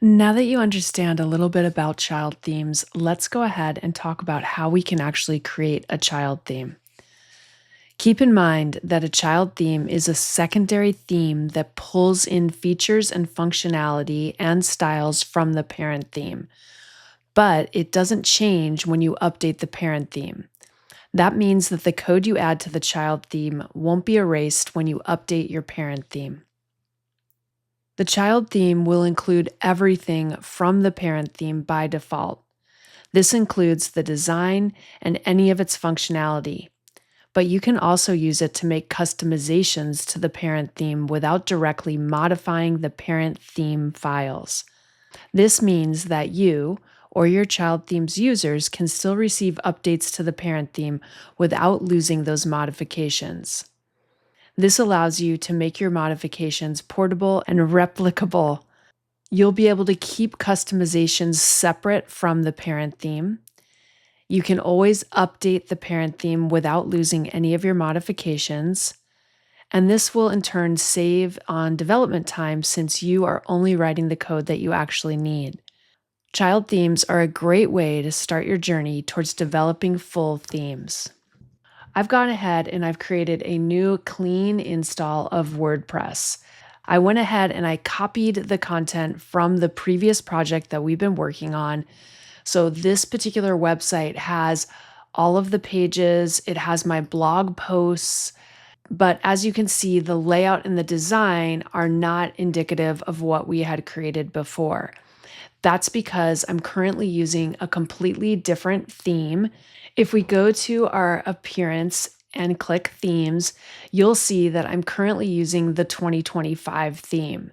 Now that you understand a little bit about child themes, let's go ahead and talk about how we can actually create a child theme. Keep in mind that a child theme is a secondary theme that pulls in features and functionality and styles from the parent theme, but it doesn't change when you update the parent theme. That means that the code you add to the child theme won't be erased when you update your parent theme. The child theme will include everything from the parent theme by default. This includes the design and any of its functionality, but you can also use it to make customizations to the parent theme without directly modifying the parent theme files. This means that you or your child theme's users can still receive updates to the parent theme without losing those modifications. This allows you to make your modifications portable and replicable. You'll be able to keep customizations separate from the parent theme. You can always update the parent theme without losing any of your modifications. And this will in turn save on development time since you are only writing the code that you actually need. Child themes are a great way to start your journey towards developing full themes. I've gone ahead and I've created a new clean install of WordPress. I went ahead and I copied the content from the previous project that we've been working on. So this particular website has all of the pages, it has my blog posts, but as you can see, the layout and the design are not indicative of what we had created before. That's because I'm currently using a completely different theme. If we go to our appearance and click themes, you'll see that I'm currently using the 2025 theme.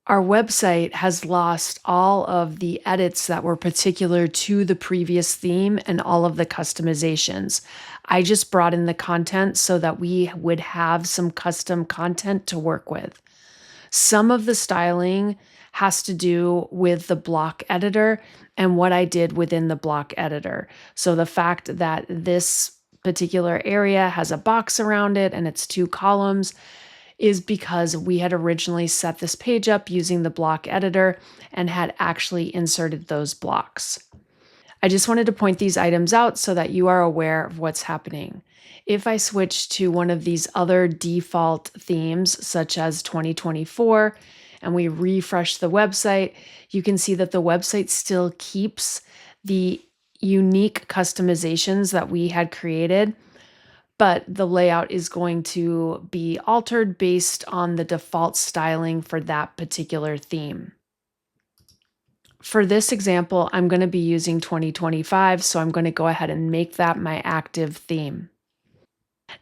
Our website has lost all of the edits that were particular to the previous theme and all of the customizations. I just brought in the content so that we would have some custom content to work with. Some of the styling has to do with the block editor and what I did within the block editor. So the fact that this particular area has a box around it and it's two columns is because we had originally set this page up using the block editor and had actually inserted those blocks. I just wanted to point these items out so that you are aware of what's happening. If I switch to one of these other default themes, such as 2024, and we refresh the website, you can see that the website still keeps the unique customizations that we had created, but the layout is going to be altered based on the default styling for that particular theme. For this example, I'm going to be using 2025, so I'm going to go ahead and make that my active theme.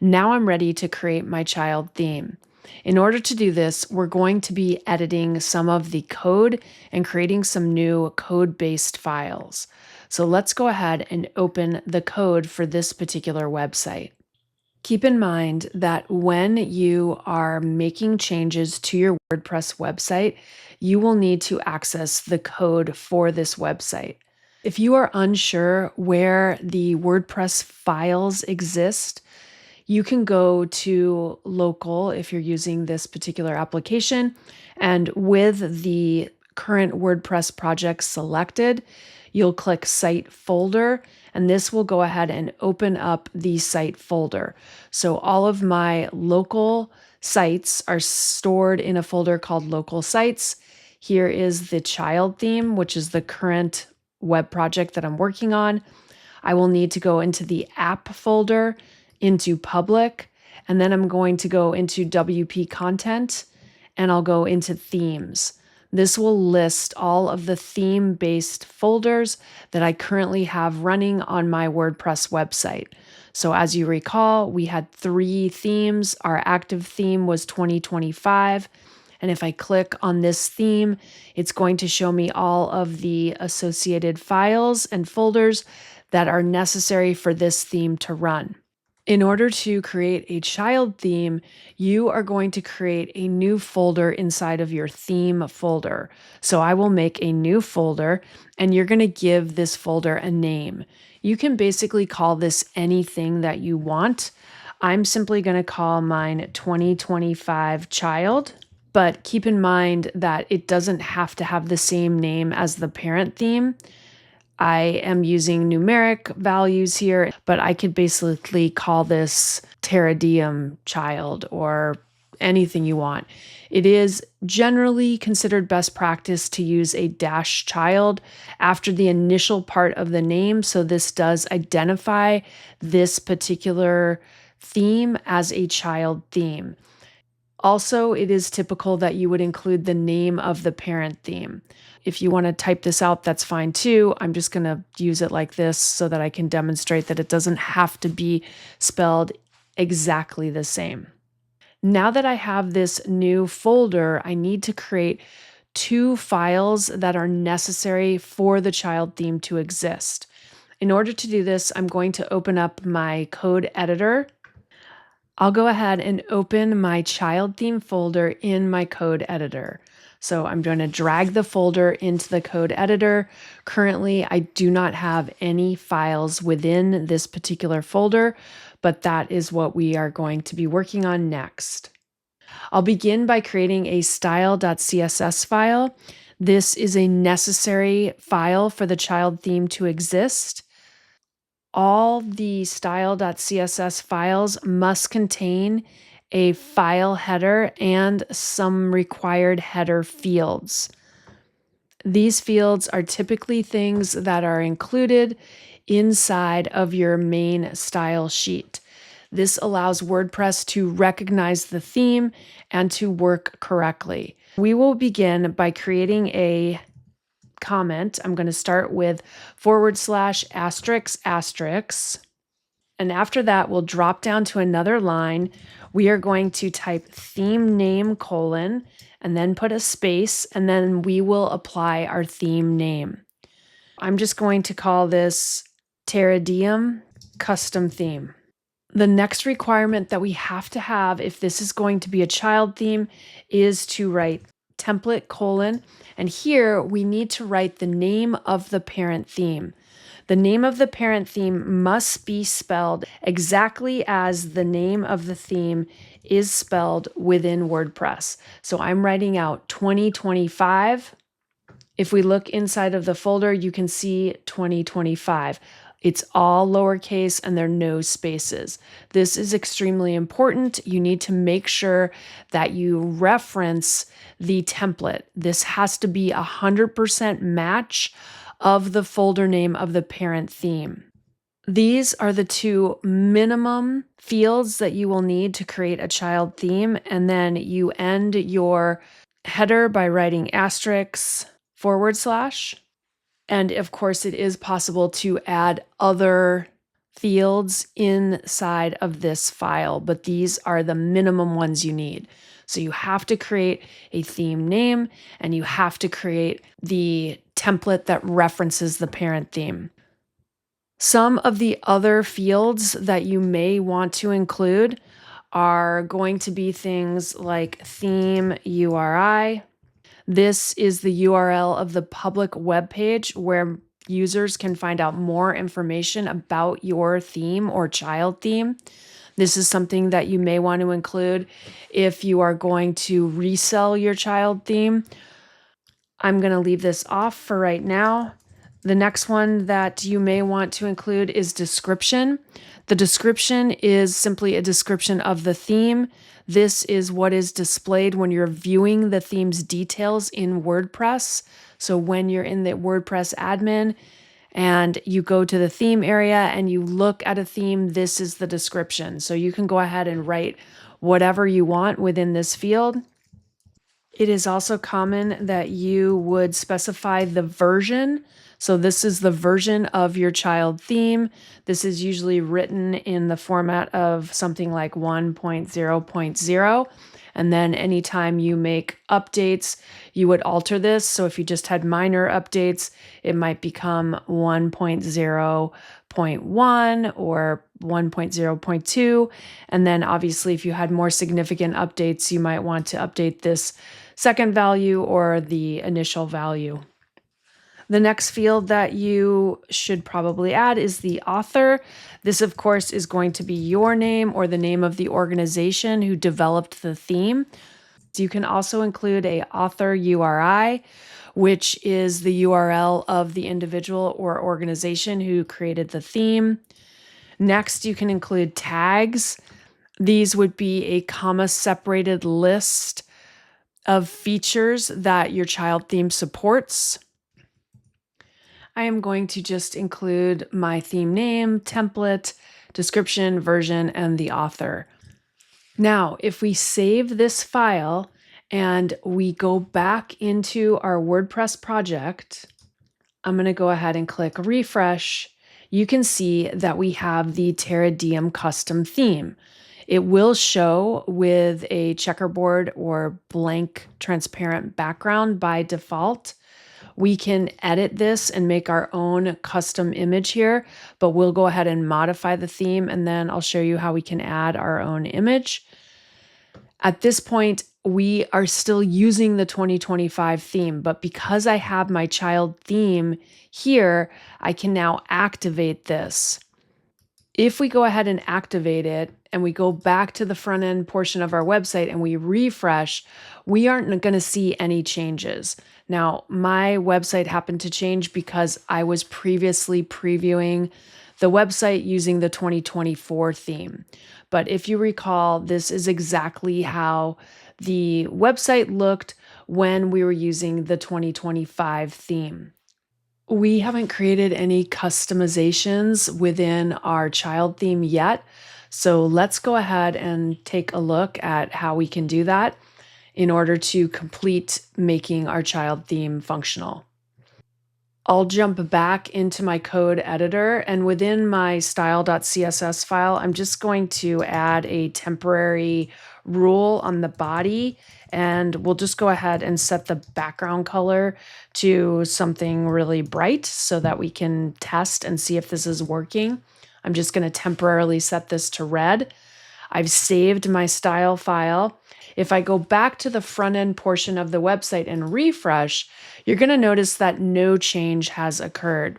Now I'm ready to create my child theme. In order to do this, we're going to be editing some of the code and creating some new code-based files. So let's go ahead and open the code for this particular website. Keep in mind that when you are making changes to your WordPress website, you will need to access the code for this website. If you are unsure where the WordPress files exist, you can go to local if you're using this particular application, and with the current WordPress project selected, you'll click Site Folder, and this will go ahead and open up the site folder. So all of my local sites are stored in a folder called Local Sites. Here is the child theme, which is the current web project that I'm working on. I will need to go into the app folder, into public, and then I'm going to go into WP content, and I'll go into themes. This will list all of the theme-based folders that I currently have running on my WordPress website. So as you recall, we had 3 themes. Our active theme was 2025. And if I click on this theme, it's going to show me all of the associated files and folders that are necessary for this theme to run. In order to create a child theme, you are going to create a new folder inside of your theme folder. So I will make a new folder, and you're going to give this folder a name. You can basically call this anything that you want. I'm simply going to call mine 2025 child. But keep in mind that it doesn't have to have the same name as the parent theme. I am using numeric values here, but I could basically call this Pteridinium child or anything you want. It is generally considered best practice to use a dash child after the initial part of the name, so this does identify this particular theme as a child theme. Also, it is typical that you would include the name of the parent theme. If you want to type this out, that's fine too. I'm just going to use it like this so that I can demonstrate that it doesn't have to be spelled exactly the same. Now that I have this new folder, I need to create 2 files that are necessary for the child theme to exist. In order to do this, I'm going to open up my code editor. I'll go ahead and open my child theme folder in my code editor. So I'm going to drag the folder into the code editor. Currently, I do not have any files within this particular folder, but that is what we are going to be working on next. I'll begin by creating a style.css file. This is a necessary file for the child theme to exist. All the style.css files must contain a file header and some required header fields. These fields are typically things that are included inside of your main style sheet. This allows WordPress to recognize the theme and to work correctly. We will begin by creating a comment. I'm going to start with /***. And after that, we'll drop down to another line. We are going to type theme name : and then put a space, and then we will apply our theme name. I'm just going to call this Pteridinium custom theme. The next requirement that we have to have if this is going to be a child theme is to write template : and here we need to write the name of the parent theme. The name of the parent theme must be spelled exactly as the name of the theme is spelled within WordPress. So I'm writing out 2025. If we look inside of the folder, you can see 2025. It's all lowercase and there are no spaces. This is extremely important. You need to make sure that you reference the template. This has to be 100% match of the folder name of the parent theme. These are the 2 minimum fields that you will need to create a child theme, and then you end your header by writing */. And of course, it is possible to add other fields inside of this file, but these are the minimum ones you need. So you have to create a theme name and you have to create the template that references the parent theme. Some of the other fields that you may want to include are going to be things like theme URI. This is the URL of the public web page where users can find out more information about your theme or child theme. This is something that you may want to include if you are going to resell your child theme. I'm going to leave this off for right now. The next one that you may want to include is description. The description is simply a description of the theme. This is what is displayed when you're viewing the theme's details in WordPress. So when you're in the WordPress admin and you go to the theme area and you look at a theme, this is the description. So you can go ahead and write whatever you want within this field. It is also common that you would specify the version. So this is the version of your child theme. This is usually written in the format of something like 1.0.0. And then anytime you make updates, you would alter this. So if you just had minor updates, it might become 1.0.1 or 1.0.2. And then obviously if you had more significant updates, you might want to update this second value or the initial value. The next field that you should probably add is the author. This, of course, is going to be your name or the name of the organization who developed the theme. You can also include a author URI, which is the URL of the individual or organization who created the theme. Next, you can include tags. These would be a comma-separated list of features that your child theme supports. I am going to just include my theme name, template, description, version, and the author. Now, if we save this file and we go back into our WordPress project, I'm going to go ahead and click refresh. You can see that we have the Terra Diem custom theme. It will show with a checkerboard or blank transparent background by default. We can edit this and make our own custom image here, but we'll go ahead and modify the theme, and then I'll show you how we can add our own image. At this point, we are still using the 2025 theme, but because I have my child theme here, I can now activate this. If we go ahead and activate it and we go back to the front end portion of our website and we refresh, we aren't going to see any changes. Now, my website happened to change because I was previously previewing the website using the 2024 theme. But if you recall, this is exactly how the website looked when we were using the 2025 theme. We haven't created any customizations within our child theme yet, so let's go ahead and take a look at how we can do that in order to complete making our child theme functional. I'll jump back into my code editor, and within my style.css file, I'm just going to add a temporary rule on the body, and we'll just go ahead and set the background color to something really bright so that we can test and see if this is working. I'm just going to temporarily set this to red. I've saved my style file. If I go back to the front end portion of the website and refresh, you're going to notice that no change has occurred.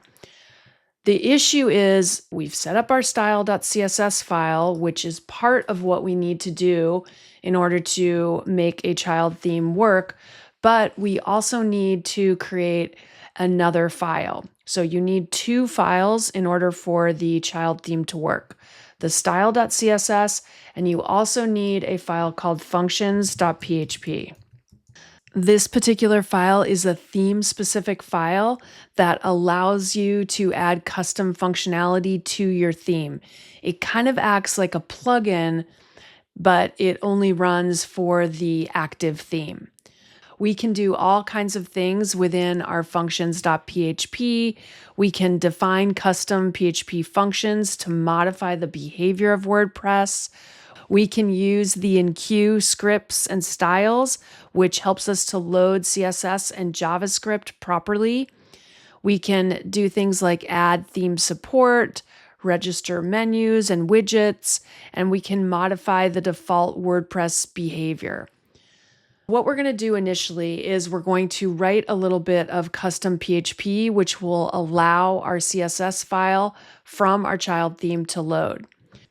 The issue is we've set up our style.css file, which is part of what we need to do in order to make a child theme work, but we also need to create another file. So you need two files in order for the child theme to work. The style.css, and you also need a file called functions.php. This particular file is a theme-specific file that allows you to add custom functionality to your theme. It kind of acts like a plugin, but it only runs for the active theme. We can do all kinds of things within our functions.php. We can define custom PHP functions to modify the behavior of WordPress. We can use the enqueue scripts and styles, which helps us to load CSS and JavaScript properly. We can do things like add theme support, register menus and widgets, and we can modify the default WordPress behavior. What we're going to do initially is we're going to write a little bit of custom PHP, which will allow our CSS file from our child theme to load.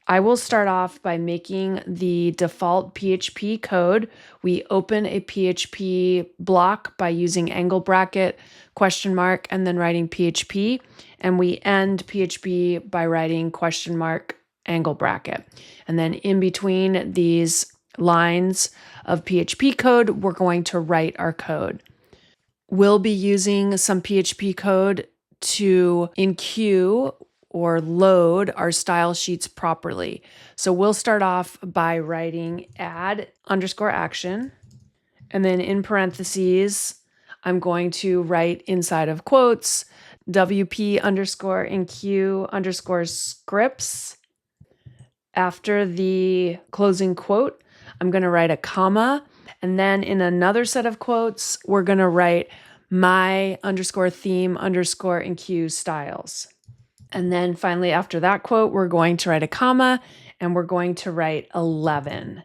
I will start off by making the default PHP code. We open a PHP block by using angle bracket, question mark, and then writing PHP. And we end PHP by writing question mark, angle bracket. And then in between these lines of PHP code, we're going to write our code. We'll be using some PHP code to enqueue or load our style sheets properly. So we'll start off by writing add_action, and then in parentheses, I'm going to write inside of quotes, WP_enqueue_scripts. After the closing quote, I'm going to write a comma, and then in another set of quotes, we're going to write my_theme_enqueue styles. And then finally, after that quote, we're going to write a comma, and we're going to write 11.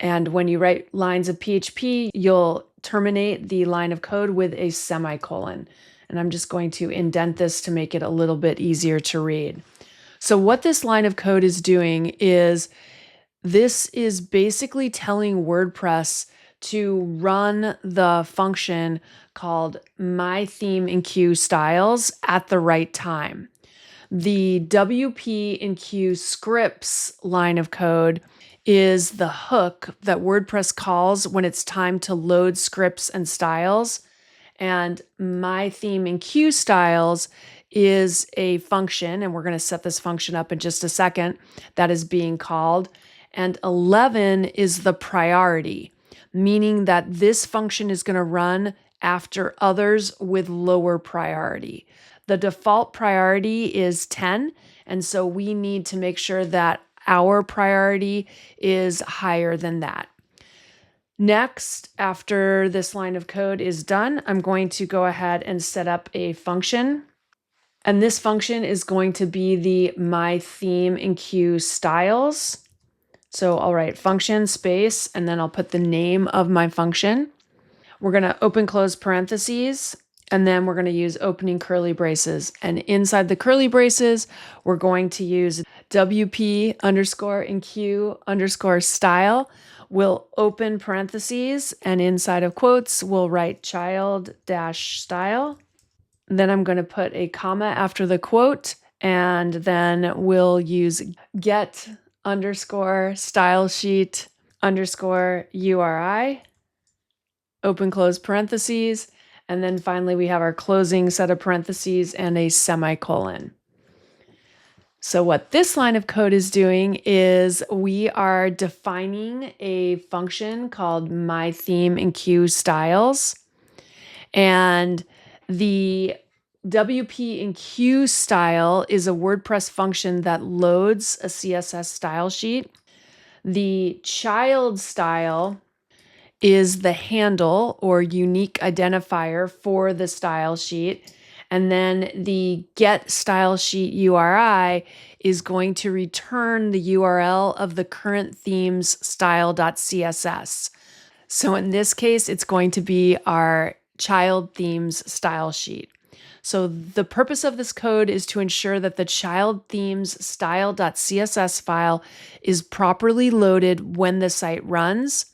And when you write lines of PHP, you'll terminate the line of code with a semicolon. And I'm just going to indent this to make it a little bit easier to read. So what this line of code is doing is this is basically telling WordPress to run the function called myThemeInQStyles at the right time. The WP in Q scripts line of code is the hook that WordPress calls when it's time to load scripts and styles. And myThemeInQStyles is a function, and we're going to set this function up in just a second, that is being called. And 11 is the priority, meaning that this function is going to run after others with lower priority. The default priority is 10, and so we need to make sure that our priority is higher than that. Next, after this line of code is done, I'm going to go ahead and set up a function. And this function is going to be the myThemeInQStyles. So I'll write function space, and then I'll put the name of my function. We're going to open close parentheses, and then we're going to use opening curly braces. And inside the curly braces, we're going to use WP_InQ_style. We'll open parentheses, and inside of quotes, we'll write child-style. Then I'm going to put a comma after the quote, and then we'll use get_stylesheet_URI, open close parentheses, and then finally we have our closing set of parentheses and a semicolon. So what this line of code is doing is we are defining a function called myThemeInQStyles, and the WP in Q style is a WordPress function that loads a CSS style sheet. The child style is the handle or unique identifier for the style sheet. And then the get style sheet URI is going to return the URL of the current theme's style.css. So in this case, it's going to be our child themes style sheet. So the purpose of this code is to ensure that the child themes style.css file is properly loaded when the site runs.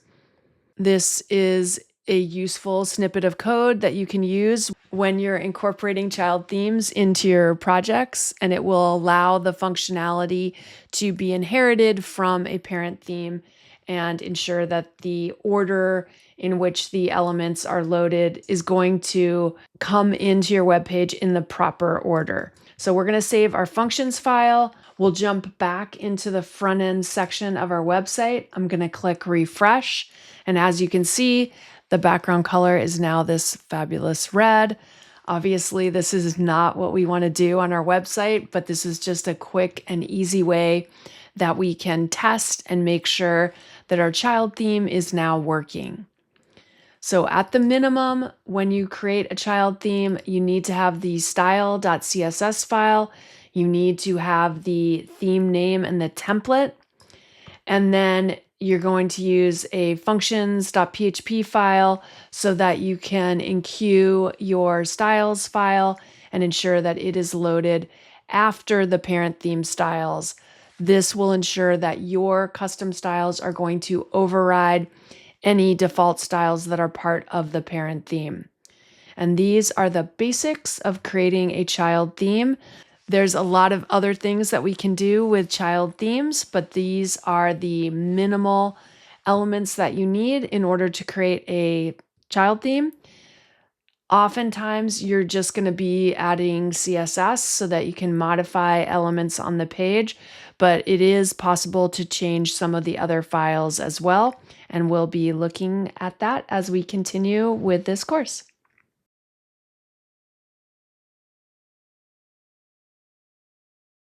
This is a useful snippet of code that you can use when you're incorporating child themes into your projects, and it will allow the functionality to be inherited from a parent theme and ensure that the order in which the elements are loaded is going to come into your web page in the proper order. So we're going to save our functions file. We'll jump back into the front end section of our website. I'm going to click refresh. And as you can see, the background color is now this fabulous red. Obviously, this is not what we want to do on our website, but this is just a quick and easy way that we can test and make sure that our child theme is now working. So at the minimum, when you create a child theme, you need to have the style.css file. You need to have the theme name and the template. And then you're going to use a functions.php file so that you can enqueue your styles file and ensure that it is loaded after the parent theme styles. This will ensure that your custom styles are going to override any default styles that are part of the parent theme. And these are the basics of creating a child theme. There's a lot of other things that we can do with child themes, but these are the minimal elements that you need in order to create a child theme. Oftentimes, you're just going to be adding CSS so that you can modify elements on the page, but it is possible to change some of the other files as well, and we'll be looking at that as we continue with this course.